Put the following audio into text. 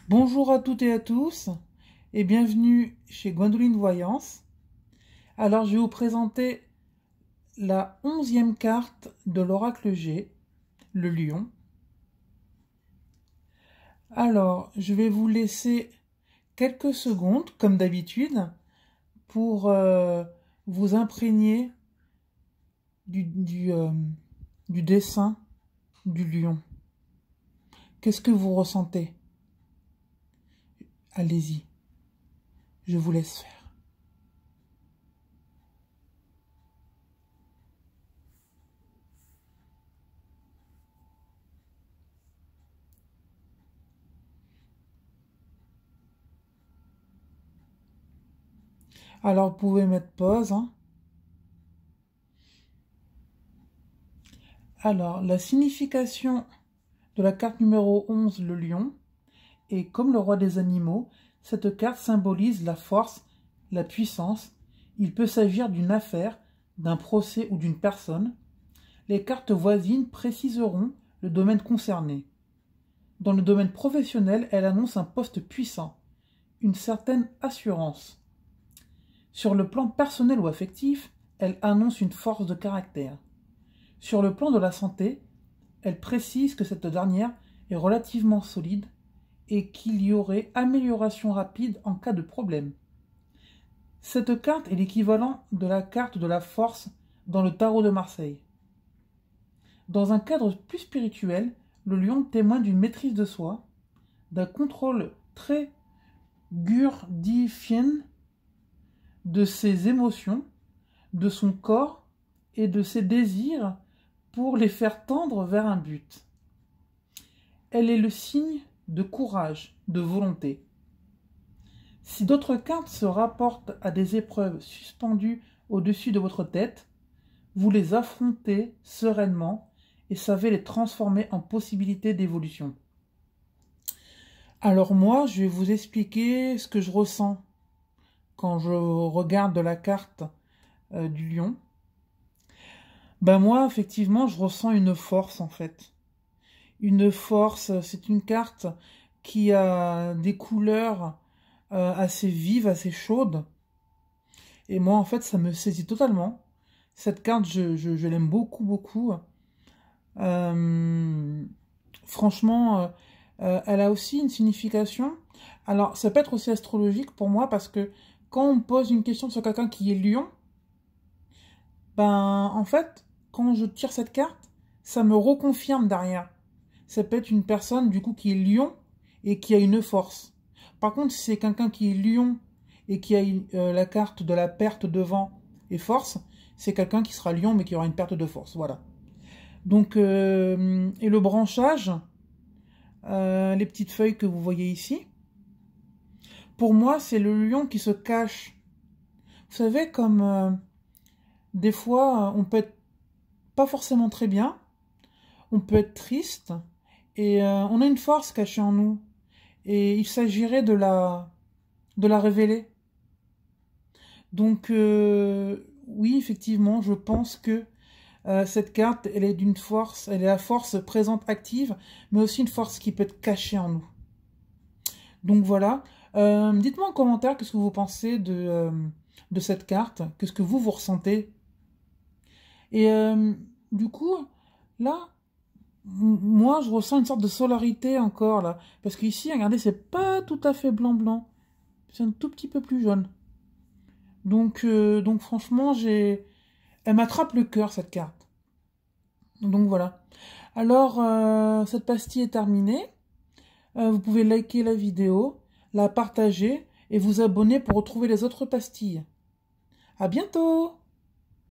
Bonjour à toutes et à tous et bienvenue chez Gwendoline Voyance. Alors je vais vous présenter la 11e carte de l'oracle G, le lion. Alors je vais vous laisser quelques secondes comme d'habitude pour vous imprégner du dessin du lion. Qu'est-ce que vous ressentez? Allez-y, je vous laisse faire. Alors vous pouvez mettre pause. Alors la signification de la carte numéro 11, le lion, et comme le roi des animaux, cette carte symbolise la force, la puissance. Il peut s'agir d'une affaire, d'un procès ou d'une personne. Les cartes voisines préciseront le domaine concerné. Dans le domaine professionnel, elle annonce un poste puissant, une certaine assurance. Sur le plan personnel ou affectif, elle annonce une force de caractère. Sur le plan de la santé, elle précise que cette dernière est relativement solide et qu'il y aurait amélioration rapide en cas de problème. Cette carte est l'équivalent de la carte de la force dans le tarot de Marseille. Dans un cadre plus spirituel, le lion témoigne d'une maîtrise de soi, d'un contrôle très gurdifien de ses émotions, de son corps et de ses désirs pour les faire tendre vers un but. Elle est le signe de courage, de volonté. Si d'autres cartes se rapportent à des épreuves suspendues au-dessus de votre tête, vous les affrontez sereinement et savez les transformer en possibilités d'évolution. Alors moi, je vais vous expliquer ce que je ressens quand je regarde la carte du lion. Ben moi, effectivement, je ressens une force en fait. Une force, c'est une carte qui a des couleurs assez vives, assez chaudes. Et moi, en fait, ça me saisit totalement. Cette carte, je l'aime beaucoup, beaucoup. Franchement, elle a aussi une signification. Alors, ça peut être aussi astrologique pour moi parce que quand on me pose une question sur quelqu'un qui est lion, ben, en fait, quand je tire cette carte, ça me reconfirme derrière. Ça peut être une personne, du coup, qui est lion et qui a une force. Par contre, si c'est quelqu'un qui est lion et qui a la carte de la perte de vent et force, c'est quelqu'un qui sera lion mais qui aura une perte de force. Voilà. Donc, et le branchage, les petites feuilles que vous voyez ici, pour moi, c'est le lion qui se cache. Vous savez, comme des fois, on peut être pas forcément très bien, on peut être triste, et on a une force cachée en nous. Et il s'agirait de la révéler. Donc, oui, effectivement, je pense que cette carte, elle est d'une force, elle est la force présente active, mais aussi une force qui peut être cachée en nous. Donc voilà. Dites-moi en commentaire qu'est-ce que vous pensez de cette carte, qu'est-ce que vous ressentez. Et du coup, là, moi, je ressens une sorte de solarité encore, là. Parce qu'ici, regardez, c'est pas tout à fait blanc-blanc. C'est un tout petit peu plus jaune. Donc franchement, elle m'attrape le cœur, cette carte. Donc voilà. Alors, cette pastille est terminée. Vous pouvez liker la vidéo, la partager et vous abonner pour retrouver les autres pastilles. À bientôt!